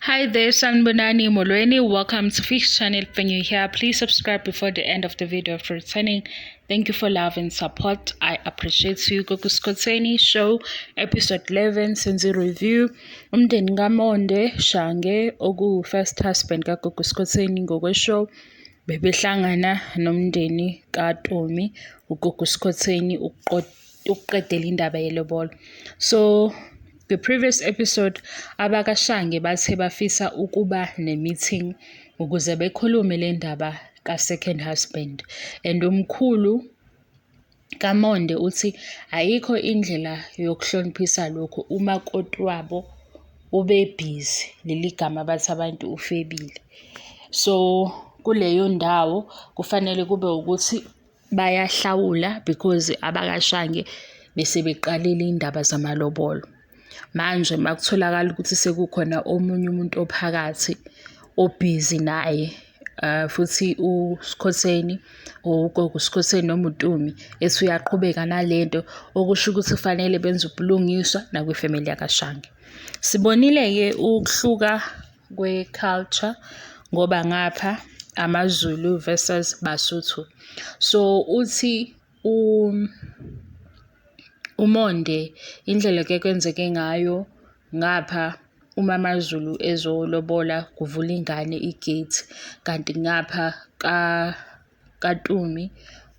Hi there, Sanbonani Molweni. Welcome to Fix Channel. When you're here, please subscribe before the end of the video for returning. Thank you for love and support. I appreciate you. Gogo Skhotheni Show, episode 11, senze review. Umndeni kaMonde Shange, oku first husband ka Gogo Skhotheni Gogo Show. Bebehlangana nomndeni kaTomi, uGogo Skhotheni ukuqedela indaba yelobola. So the previous episode, abakashange bathe bafisa ukuba ne-meeting ukuze bekhulume le ndaba ka-second husband. And umkhulu kaMonde uthi ayikho indlela yokuhloniphisa lokho umakoti wabo ube-busy, leli gama bathi abantu ufebile. So kuleyo ndawo kufanele kube ukuthi bayahlawula because abakashange bese beqalile indaba zamalobolo. Manje makutholakala ukuthi sekukhona omunye umuntu ophakathi obhizi naye futhi uSkhotheni uGogo Skhotheni noma uTumi ethi uyaqhubeka nalento okusho ukuthi kufanele benze ubulungiswa nakwifamily yakashange. Sibonile-ke ukuhluka kwe-culture ngoba ngapha amaZulu versus Basotho. So uthi uMonde indlela kwenzeke ngayo ngapha uma amaZulu ezolobola kuvula ingane igate, kanti ngapha kaTumi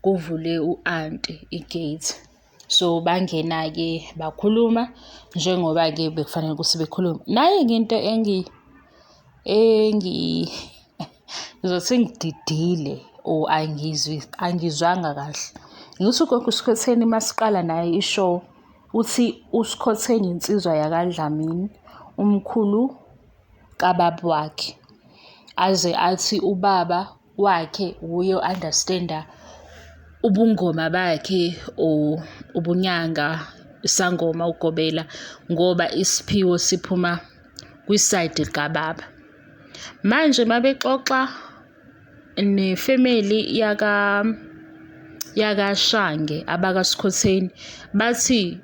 kuvule u-anti igate. So bangena-ke bakhuluma njengoba-ke bekufanele ukuthi bekhulume. Naye-ke into ngizothi ngididile or angizwanga kahle. Ngithi uGogo Skhotheni masiqala naye ishow uthi uSkhotheni insizwa yakaDlamini, umkhulu kababa wakhe, aze athi ubaba wakhe uye understanda ubungoma bakhe or ubunyanga, isangoma, ugobela, ngoba isiphiwo siphuma kwiside kababa. Manje mabexoxa nefamily yakashange abakaSkhotheni bathi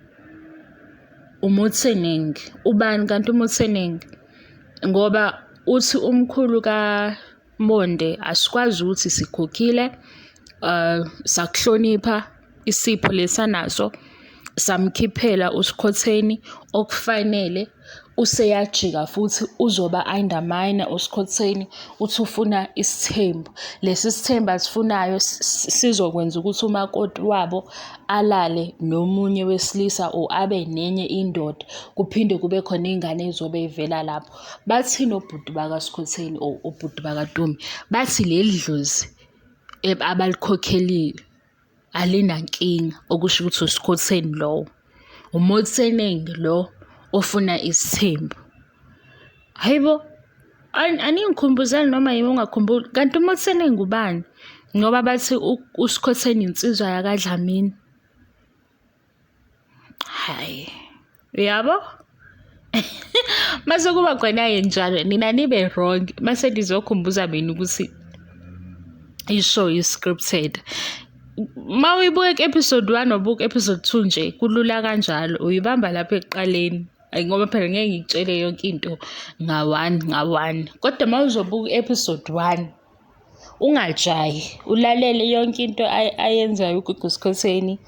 uMotseneng, ubani kanti uMotseneng? Ngoba uthi umkhulu kaMonde asikwazi ukuthi sikhokhile sakuhlonipha isipho lesanaso samkhiphela uSkhotheni okufanele useyajika futhi uzoba undermine uSkhotheni uthi ufuna isithembu. Lesi sithembu asifunayo sizokwenza ukuthi umakoti wabo alale nomunye wesilisa or abe nenye indoda, kuphinde kube khona ingane ezobe ivela lapho. Bathi nobhuti bakaSkhotheni or ubhuti bakaTumi bathi leli dlozi abalikhokhelile alinankinga, okusho ukuthi uSkhotheni lo, uMotseneng lo ofuna isithembu. Hayibo, aningikhumbuzani noma yibe ungakhumbuli, kanti uMotseneng ngubani? Ngoba bathi uSkhotheni insizwa yakaDlamini. Hayi, uyabo? Mase kuba khona-ke njalo nina nibe wrong mase nizokhumbuza mina ukuthi ishow is-scripted. Ma uyibuka ku-episode 1 wabuka episode 2 nje kulula kanjalo, uyibamba lapha ekuqaleni. Ngoba phela ngeke ngikutshele yonke into nga-one. Kodwa ma uzobuka episode 1 ungajahi, ulalele yonke into ayenzayo uGogo Skhotheni,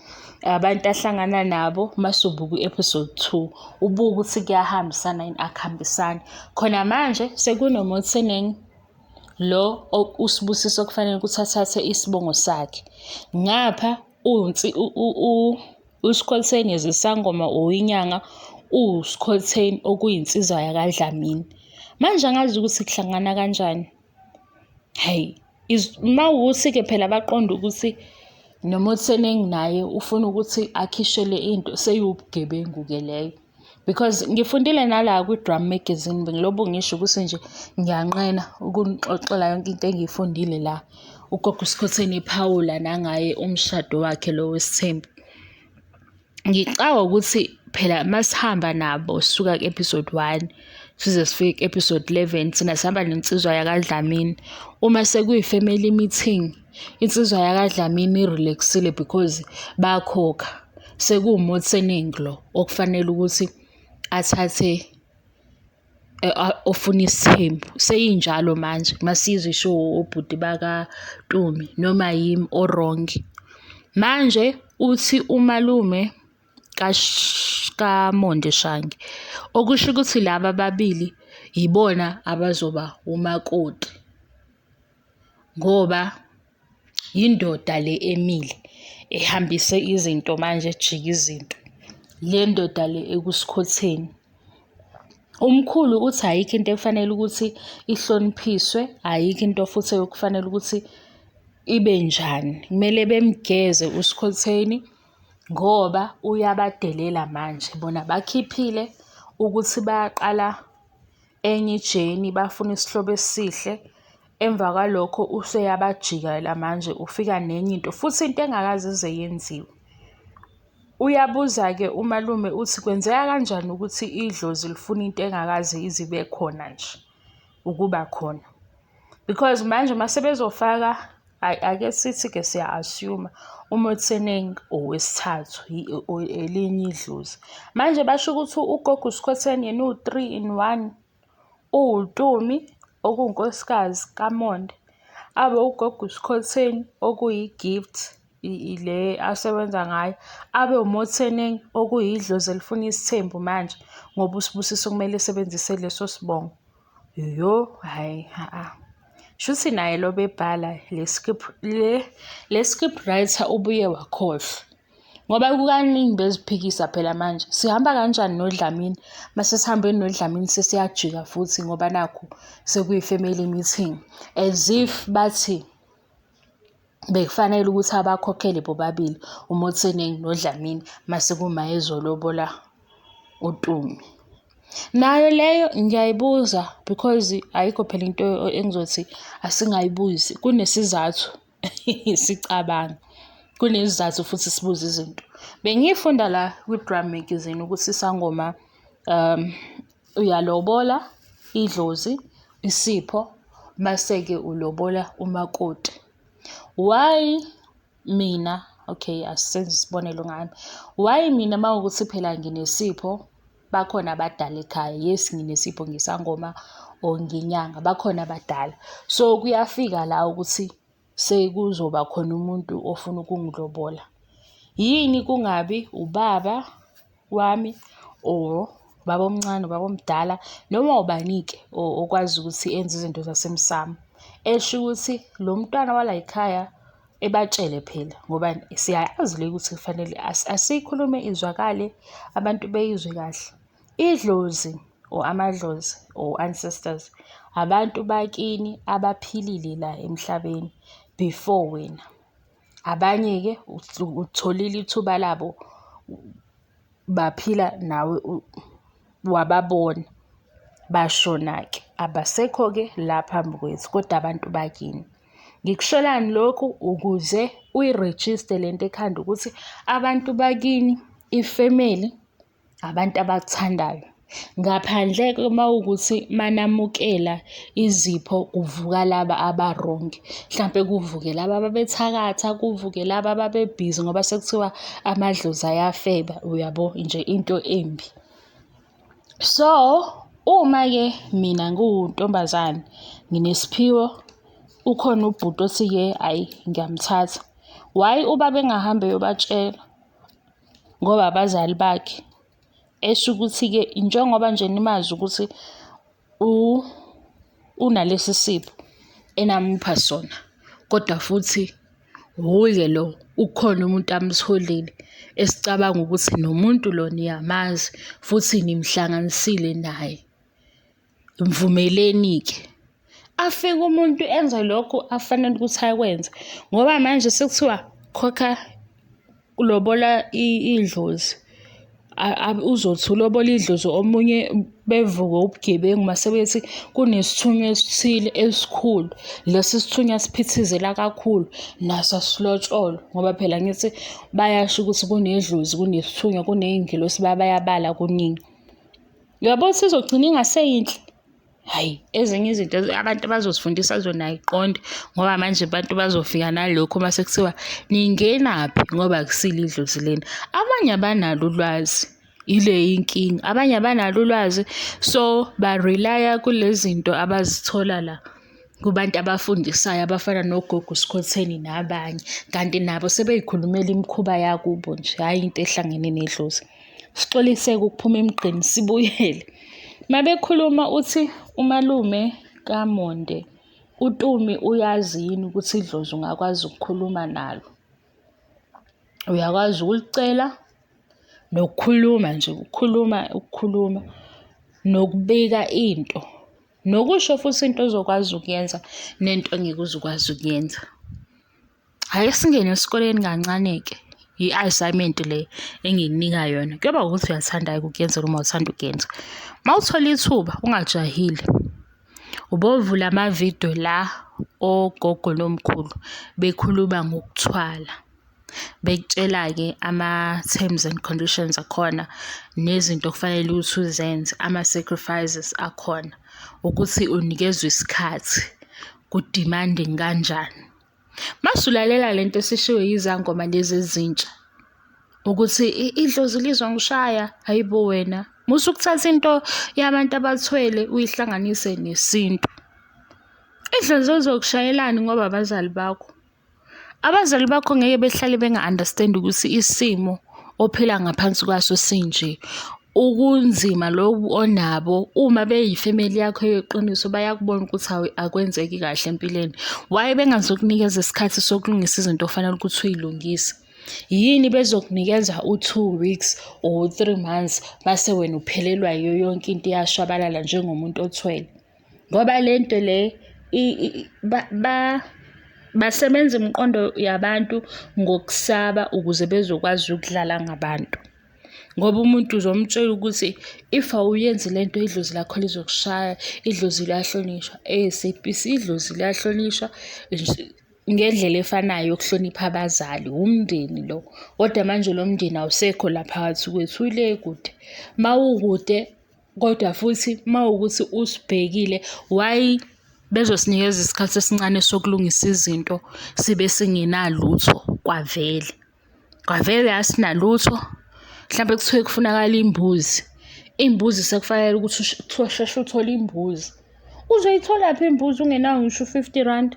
abantu ahlangana nabo, mase ubuka u-episode 2 ubuka ukuthi kuyahambisana yini akuhambisani. Khona manje sekunoMotseneng lo uSibusiso kufanele ukuthi athathe isibongo sakhe. Ngapha uSkhotheni ezisangoma oyinyanga uSkhotheni okuyinsizwa yakaDlamini. Manje angazi ukuthi kuhlangana kanjani. Hey, ma ukuthi-ke phela baqonda ukuthi noMotseneng naye ufuna ukuthi akhishele into seyiwubugebengu-ke leyo. Because ngifundile nala kwi-Drum Magazine, bengilobo ngisho ukuthi nje ngiyanqena ukunixoxela yonke into engiyifundile la uGogo Skhotheni ephawula nangaye umshado wakhe lo wesithembu. Ngicawa ukuthi phela masihamba nabo sisuka ku-episode 1 size sifike ku-episode 11 thina sihamba nensizwa yakaDlamini. Uma sekuyifamily meeting, insizwa yakaDlamini irelaxile because bakhokha. SekuwuMotseneng lo okufanele ukuthi athathe ofuna isithembu seyinjalo manje masizwe isho obhuti bakaNtumi noma yimi orongi. Manje uthi umalume kaMonde Shange, okusho ukuthi laba babili yibona abazoba umakoti ngoba yindoda le emile ehambise izinto manje ejika izinto, le ndoda le ekuSkhotheni. Umkhulu uthi ayikho into efanele ukuthi ihloniphiswe, ayikho into futhi okufanele ukuthi ibe njani. Kumele bemgeze uSkhotheni ngoba uyabadelela manje. Bona bakhiphile ukuthi bayaqala enye ijeni, bafuna isihlobo esihle. Emva kwalokho useyabajikela manje ufika nenye into futhi into engakaze ize yenziwe. Uyabuza-ke umalume uthi kwenzeka kanjani ukuthi idlozi lifuna into engakaze ize ibe khona nje ukuba khona, because manje mase bezofaka ake sithi-ke siya-assume uMotseneng owesithathu elinye idlozi. Manje basho ukuthi uGogo Skhotheni yena u-3-in-1, uNtumi okunkosikazi kaMonde, abe uGogo Skhotheni okuyi-gift ile asebenza ngayo, abe uMotseneng okuyidlozi elifuna isithembu manje ngoba uSibusiso kumele esebenzise leso sibongo. Hhayi shuthi naye lo bebhala le script writer ubuye wakhohlwa ngoba kukaningi beziphikisa phela manje. Sihamba kanjani noDlamini mase sihambeni noDlamini sesiyajika futhi ngoba nakhu sekuyi-family meeting, as if bathi bekufanele ukuthi abakhokhele bobabili uMotseneng noDlamini mase kuma ezolobola uNtumi. Nayo leyo ngiyayibuza because ayikho phela into engizothi asingayibuzi, kunesizathu sicabanga, kunesizathu futhi sibuze izinto. Bengifunda la kwi-Drum Magazine ukuthi isangoma uyalobola idlozi, isipho, mase-ke ulobola umakoti. Why mina, okay, asisenze isibonelo ngami. Why mina mawukuthi phela nginesipho, bakhona abadala ekhaya. Yes, nginesipho ngisangoma or nginyanga, bakhona abadala. So kuyafika la ukuthi sekuzoba khona umuntu ofuna ukungilobola. Yini kungabi ubaba wami or baba omncane, baba omdala noma ubani-ke okwazi ukuthi enze izinto zasemsamo. Esho ukuthi lo mntwana wala ekhaya ebatshele phela ngoba siyayazi le ukuthi kufanele asiyikhulume izwakale, abantu beyizwe kahle. Idlozi or amadlozi or ancestors abantu bakini abaphilile la emhlabeni before wena. Abanye-ke utholile ithuba labo baphila nawe wababona bashona-ke, abasekho-ke la phambi kwethu kodwa abantu bakini. Ngikusholani lokhu ukuze uyirejiste lento ekhanda ukuthi abantu bakini, ifamily, abantu abakuthandayo. Ngaphandle-ke mawukuthi manamukela izipho kuvuka laba abarongi, mhlampe kuvuke laba ababethakatha, kuvuke laba ababebhizi ngoba sekuthiwa amadlozi ayafeba, uyabo nje into embi. So uma-ke mina ngiwuntombazane nginesiphiwo, ukhona ubhuti othi-ke ayi ngiyamthatha, why ubaba engahambe eyobatshela ngoba abazali bakhe? Esho ukuthi-ke njengoba nje nimazi ukuthi unalesi sipho enamupha sona, kodwa futhi wuye lo ukhona umuntu amtholile esicabanga ukuthi nomuntu lo niyamazi futhi nimhlanganisile naye, mvumeleni-ke. Afike umuntu enze lokho afanele ukuthi akwenze ngoba manje sekuthiwa khokha ulobola idlozi. Uzothi ulobola idlozi omunye bevuke ubugebengu mase bethi kunesithunywa esithile esikhulu, lesi sithunywa siphithizela kakhulu naso asilotsholwa ngoba phela ngithi bayasho ukuthi kunedlozi, kunesithunywa, kuney'ngilosi bayabala kuningi. Yabo sizogcina ingaseyinhle. Hhayi, ezinye izinto abantu abazosifundisa zona ayiqonde ngoba manje abantu bazofika nalokho mase kuthiwa ningenaphi ngoba akusilo idlozi lena. Abanye abanalo ulwazi, ile inkinga. Abanye abanalo ulwazi, so ba-relya kulezi zinto abazithola la kubantu abafundisayo abafana noGogo Skhotheni nabanye, kanti nabo sebeyikhulumela imikhuba yakubo nje, hhayi into ehlangene nedlozi. Sixoliseke ukuphuma emgqeni sibuyele. Mabekhuluma uthi umalume kaMonde uTumi uyazi yini ukuthi idlozi ungakwazi ukukhuluma nalo? Uyakwazi ukulicela nokukhuluma nje, ukukhuluma nokubika into, nokusho futhi into ozokwazi ukuyenza nento ongeke uze ukwazi ukuyenza. Ake singene esikoleni kancane-ke, i-assignment le engikunika yona. Kuyoba ukuthi uyathanda ukuyenza noma uthanda ukuyenza. Uma uthola ithuba ungajahile, ubovula amavidiyo la ogogo nomkhulu bekhuluma ngokuthwala. Bekutshela-ke ama-terms and conditions akhona nezinto okufanele ukuthi uzenze, ama-sacrifices akhona, ukuthi unikezwe isikhathi, ku-demanding kanjani. Masulalela lento esishiwo yizangoma lezi ezintsha ukuthi idlozi lizongishaya, hayibo wena. Musukuthatha into yabantu abathwele uyihlanganise nesintu. Idlozi lizokushayelani ngoba abazali bakho. Abazali bakho ngeke behlale benga-understand ukuthi isimo ophila ngaphansi kwaso sinje. Ukunzima lobu onabo, uma beyifamily yakho yeqiniso bayakubona ukuthi akwenzeki kahle empilweni. Why bengazokunikeza isikhathi sokulungisa izinto ofanele ukuthi uyilungise? Yini bezokunikeza u2 weeks or 3 months base wena uphelelwa yiyo yonke into iyashabalala njengomuntu othwele? Ngoba lento le basebenza imiqondo yabantu ngokusaba ukuze bezokwazi ukudlala ngabantu. Ngoba umuntu uzomtshela ukuthi if awuyenzi lento idlozi lakho lizokushaya, idlozi liyahlonishwa. Sepisi idlozi liyahlonishwa ngendlela efanayo yokuhlonipha abazali, umndeni lo. Kodwa manje lo mndeni awusekho la phakathi kwethu, ule kude. Mawukude kodwa futhi mawukuthi usibhekile, why bezosinikeza isikhathi esincane sokulungisa izinto sibe singenalutho kwavele? Kwavele asinalutho. Mhlawumbe kuthiwe kufunakala imbuzi. Imbuzi sekufanele ukuthi usheshe uthole imbuzi. Uzoyitholaphi imbuzi ungenayo ngisho 50 rand?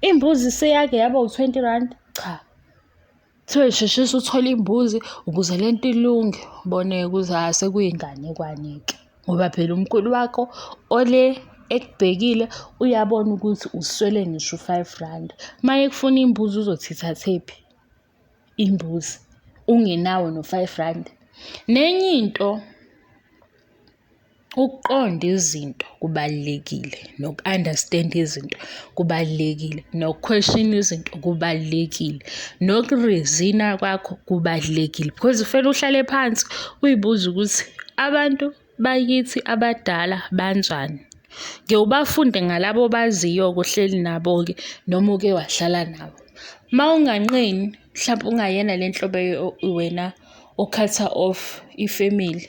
Imbuzi seyake yaba u20 rand? Cha. Kuthiwe sheshise uthole imbuzi ukuze lento ilunge. Ubone ukuthi sekuyinganekwane-ke. Ngoba phela umkhulu wakho ole ekubhekile uyabona ukuthi uswele ngisho 5 rand. Maye kufuna imbuzi uzothithathephi imbuzi ungenawo no5 rand? Nenye into, ukuqonda izinto kubalulekile, noku-understand izinto kubalulekile, noku-question izinto kubalulekile, nokurizina kwakho kubalulekile. Because ufela uhlale phansi uyibuza ukuthi abantu bakithi abadala banjani. Ke ubafunde ngalabo baziyo kuhleli nabo-ke noma uke wahlala nabo. Ma unganqeni, mhlawumbe ungayena le nhlobo wena okhatha off ifamily,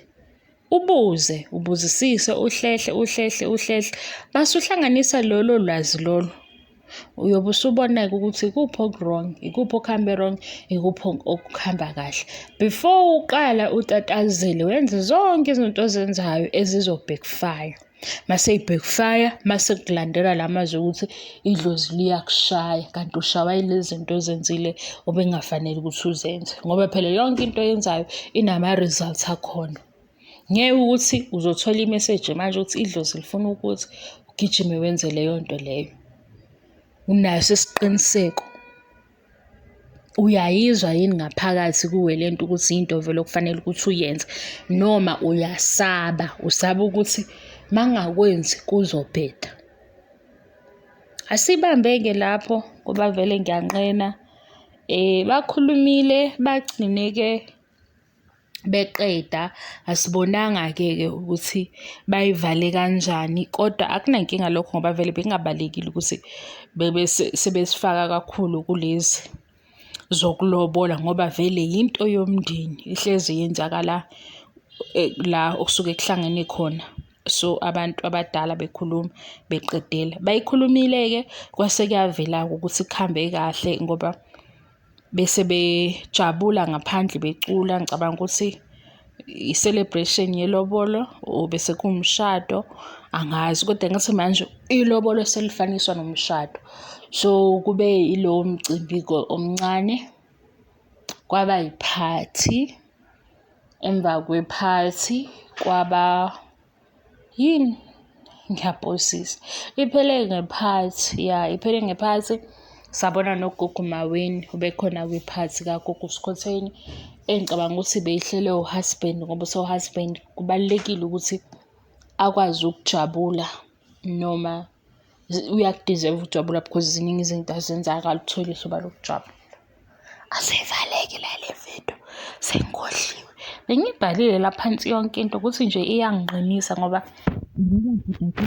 ubuzisise, uhlehle. Base uhlanganisa lolo lwazi lolo, uyobe usubona-ke ukuthi ikuphi oku-wrong, ikuphi okuhambe wrong, ikuphi okuhamba kahle. Before uqala utatazele wenze zonke izinto ozenzayo ezizo-backfire. Mase i-backfire, mase kulandela la mazwi ukuthi idlozi liyakushaya, kanti ushawa yilezi zinto ozenzile obengafanele ukuthi uzenze. Ngoba phela yonke into oyenzayo inama-results akhona. Ngeke ukuthi uzothola i-message manje ukuthi idlozi lifuna ukuthi ugijime wenze leyo nto leyo. Unaso isiqiniseko? Uyayizwa yini ngaphakathi kuwe lento ukuthi into vele okufanele ukuthi uyenze, noma usaba ukuthi mangakwenzi kuzobheda? Asibambeke lapho ngoba vele ngiyanqena. Bakhulumile bagcine-ke beqeda. Asibonanga-ke ukuthi bayivale kanjani, kodwa akunankinga lokho ngoba vele bekungabalekile ukuthi sebesifaka kakhulu kulezi zokulobola ngoba vele yinto yomndeni ihlezi yenzakala la okusuke kuhlangene khona. So abantu abadala bekhuluma beqedela, bayikhulumile-ke kwase kuyavela-ke ukuthi kuhambe kahle ngoba bese bejabula ngaphandle becula. Ngicabanga ukuthi i-celebration yelobolo bese kuwumshado, angazi, kodwa ngathi manje ilobolo selifaniswa nomshado. So kube ilowo mcimbi omncane, kwaba yiphathi, emva kwephathi kwaba yini, ngiyaphosisa, iphele ngephathi. Sabona nogogo Maweni ubekhona kwiphathi kaGogo Skhotheni, engicabanga ukuthi beyihlele u-husband, ngoba so-husband kubalulekile ukuthi akwazi ukujabula, noma uyakudeserve ukujabula because ziningi izinto azenzakala, uthole ithuba lokujabula. Asevalekile le video, sengikhohliwe. Bengiyibhalile la phansi yonke into ukuthi nje iyangiqinisa, ngoba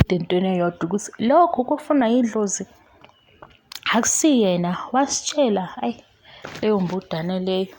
entweni eyodwa ukuthi lokho kufuna idlozi akusiyena wasitshela. Hayi, leyo mbudane leyo.